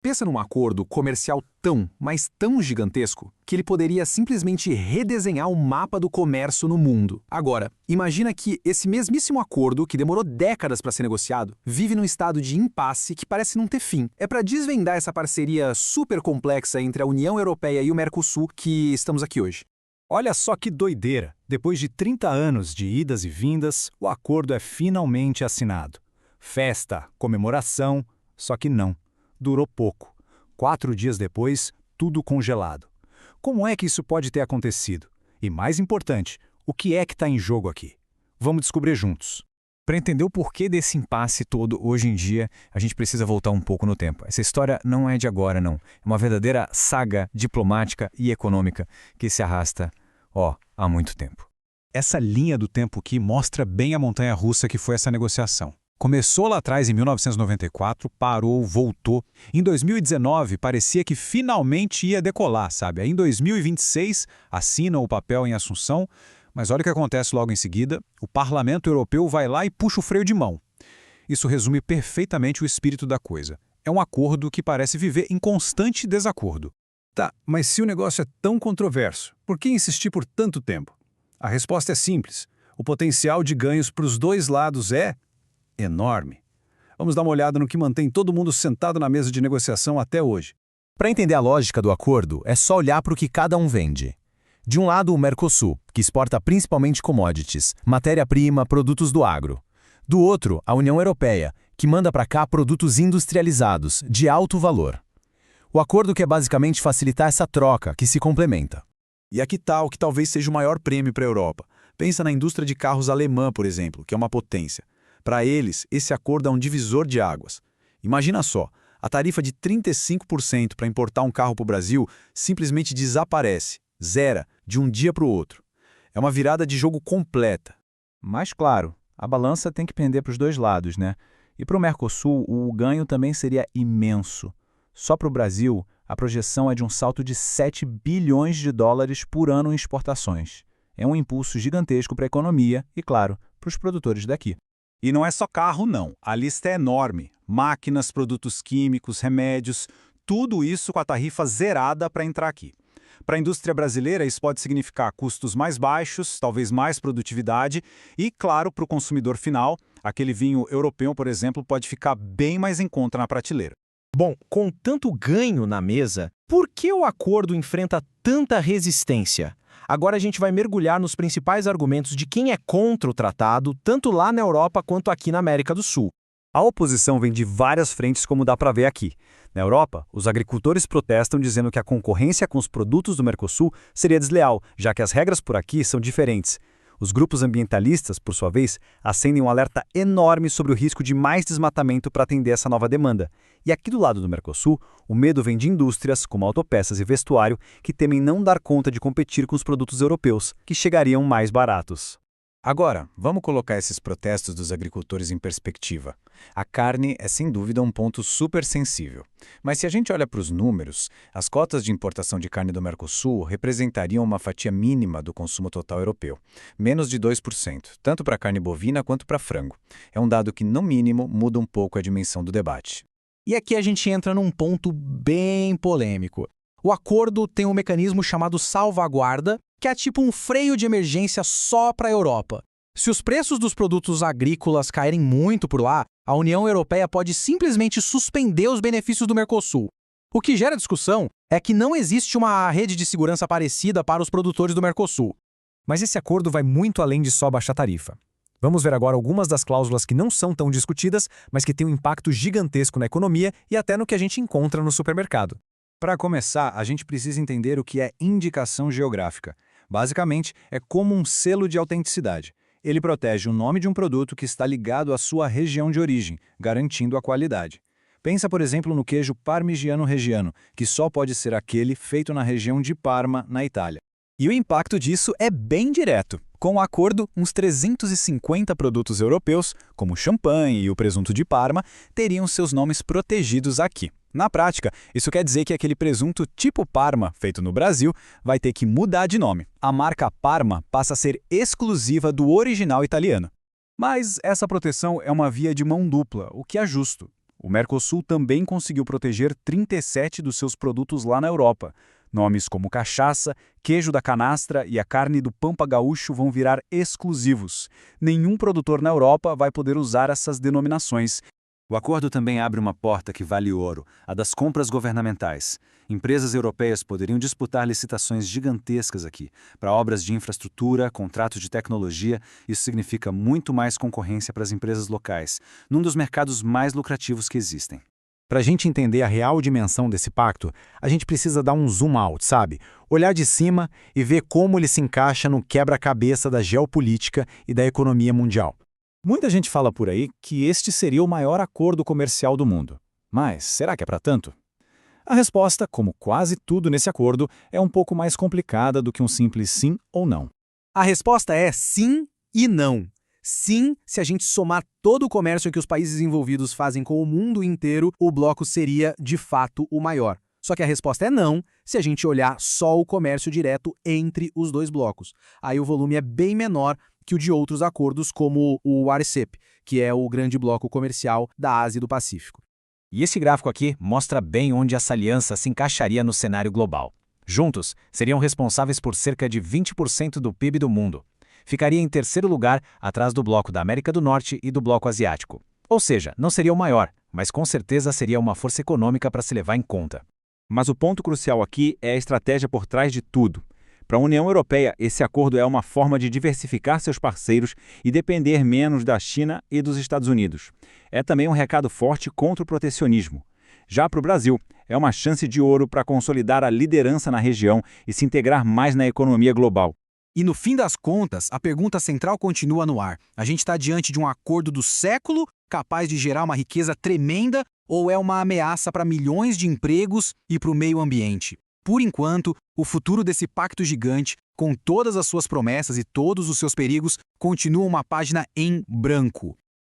Pensa num acordo comercial tão, mas tão gigantesco, que ele poderia simplesmente redesenhar o mapa do comércio no mundo. Agora, imagina que esse mesmíssimo acordo, que demorou décadas para ser negociado, vive num estado de impasse que parece não ter fim. É para desvendar essa parceria super complexa entre a União Europeia e o Mercosul que estamos aqui hoje. Olha só que doideira! Depois de 30 anos de idas e vindas, o acordo é finalmente assinado. Festa, comemoração, só que não. Durou pouco. 4 dias depois, tudo congelado. Como é que isso pode ter acontecido? E mais importante, o que é que está em jogo aqui? Vamos descobrir juntos. Para entender o porquê desse impasse todo hoje em dia, a gente precisa voltar um pouco no tempo. Essa história não é de agora, não. É uma verdadeira saga diplomática e econômica que se arrasta, há muito tempo. Essa linha do tempo aqui mostra bem a montanha-russa que foi essa negociação. Começou lá atrás em 1994, parou, voltou. Em 2019, parecia que finalmente ia decolar, sabe? Aí em 2026, assinam o papel em Assunção, mas olha o que acontece logo em seguida, o Parlamento Europeu vai lá e puxa o freio de mão. Isso resume perfeitamente o espírito da coisa. É um acordo que parece viver em constante desacordo. Tá, mas se o negócio é tão controverso, por que insistir por tanto tempo? A resposta é simples. O potencial de ganhos para os dois lados é enorme. Vamos dar uma olhada no que mantém todo mundo sentado na mesa de negociação até hoje. Para entender a lógica do acordo, é só olhar para o que cada um vende. De um lado, o Mercosul, que exporta principalmente commodities, matéria-prima, produtos do agro. Do outro, a União Europeia, que manda para cá produtos industrializados, de alto valor. O acordo quer basicamente facilitar essa troca, que se complementa. E aqui está o que talvez seja o maior prêmio para a Europa. Pensa na indústria de carros alemã, por exemplo, que é uma potência. Para eles, esse acordo é um divisor de águas. Imagina só, a tarifa de 35% para importar um carro para o Brasil simplesmente desaparece, zera, de um dia para o outro. É uma virada de jogo completa. Mas claro, a balança tem que pender para os dois lados, né? E para o Mercosul, o ganho também seria imenso. Só para o Brasil, a projeção é de um salto de 7 bilhões de dólares por ano em exportações. É um impulso gigantesco para a economia e, claro, para os produtores daqui. E não é só carro, não. A lista é enorme. Máquinas, produtos químicos, remédios, tudo isso com a tarifa zerada para entrar aqui. Para a indústria brasileira, isso pode significar custos mais baixos, talvez mais produtividade e, claro, para o consumidor final, aquele vinho europeu, por exemplo, pode ficar bem mais em conta na prateleira. Bom, com tanto ganho na mesa, por que o acordo enfrenta tanta resistência? Agora a gente vai mergulhar nos principais argumentos de quem é contra o tratado, tanto lá na Europa quanto aqui na América do Sul. A oposição vem de várias frentes, como dá para ver aqui. Na Europa, os agricultores protestam dizendo que a concorrência com os produtos do Mercosul seria desleal, já que as regras por aqui são diferentes. Os grupos ambientalistas, por sua vez, acendem um alerta enorme sobre o risco de mais desmatamento para atender essa nova demanda. E aqui do lado do Mercosul, o medo vem de indústrias, como autopeças e vestuário, que temem não dar conta de competir com os produtos europeus, que chegariam mais baratos. Agora, vamos colocar esses protestos dos agricultores em perspectiva. A carne é sem dúvida um ponto super sensível. Mas se a gente olha para os números, as cotas de importação de carne do Mercosul representariam uma fatia mínima do consumo total europeu, menos de 2%, tanto para carne bovina quanto para frango. É um dado que, no mínimo, muda um pouco a dimensão do debate. E aqui a gente entra num ponto bem polêmico. O acordo tem um mecanismo chamado salvaguarda, que é tipo um freio de emergência só para a Europa. Se os preços dos produtos agrícolas caírem muito por lá, a União Europeia pode simplesmente suspender os benefícios do Mercosul. O que gera discussão é que não existe uma rede de segurança parecida para os produtores do Mercosul. Mas esse acordo vai muito além de só baixar tarifa. Vamos ver agora algumas das cláusulas que não são tão discutidas, mas que têm um impacto gigantesco na economia e até no que a gente encontra no supermercado. Para começar, a gente precisa entender o que é indicação geográfica. Basicamente, é como um selo de autenticidade. Ele protege o nome de um produto que está ligado à sua região de origem, garantindo a qualidade. Pensa, por exemplo, no queijo Parmigiano Reggiano, que só pode ser aquele feito na região de Parma, na Itália. E o impacto disso é bem direto. Com o acordo, uns 350 produtos europeus, como o champanhe e o presunto de Parma, teriam seus nomes protegidos aqui. Na prática, isso quer dizer que aquele presunto tipo Parma, feito no Brasil, vai ter que mudar de nome. A marca Parma passa a ser exclusiva do original italiano. Mas essa proteção é uma via de mão dupla, o que é justo. O Mercosul também conseguiu proteger 37 dos seus produtos lá na Europa. Nomes como cachaça, queijo da canastra e a carne do Pampa Gaúcho vão virar exclusivos. Nenhum produtor na Europa vai poder usar essas denominações. O acordo também abre uma porta que vale ouro, a das compras governamentais. Empresas europeias poderiam disputar licitações gigantescas aqui, para obras de infraestrutura, contratos de tecnologia. Isso significa muito mais concorrência para as empresas locais, num dos mercados mais lucrativos que existem. Para a gente entender a real dimensão desse pacto, a gente precisa dar um zoom out, sabe? Olhar de cima e ver como ele se encaixa no quebra-cabeça da geopolítica e da economia mundial. Muita gente fala por aí que este seria o maior acordo comercial do mundo. Mas será que é para tanto? A resposta, como quase tudo nesse acordo, é um pouco mais complicada do que um simples sim ou não. A resposta é sim e não. Sim, se a gente somar todo o comércio que os países envolvidos fazem com o mundo inteiro, o bloco seria, de fato, o maior. Só que a resposta é não, se a gente olhar só o comércio direto entre os dois blocos. Aí o volume é bem menor que o de outros acordos, como o RCEP, que é o grande bloco comercial da Ásia e do Pacífico. E esse gráfico aqui mostra bem onde essa aliança se encaixaria no cenário global. Juntos, seriam responsáveis por cerca de 20% do PIB do mundo. Ficaria em terceiro lugar, atrás do bloco da América do Norte e do bloco asiático. Ou seja, não seria o maior, mas com certeza seria uma força econômica para se levar em conta. Mas o ponto crucial aqui é a estratégia por trás de tudo. Para a União Europeia, esse acordo é uma forma de diversificar seus parceiros e depender menos da China e dos Estados Unidos. É também um recado forte contra o protecionismo. Já para o Brasil, é uma chance de ouro para consolidar a liderança na região e se integrar mais na economia global. E no fim das contas, a pergunta central continua no ar. A gente está diante de um acordo do século, capaz de gerar uma riqueza tremenda, ou é uma ameaça para milhões de empregos e para o meio ambiente? Por enquanto, o futuro desse pacto gigante, com todas as suas promessas e todos os seus perigos, continua uma página em branco.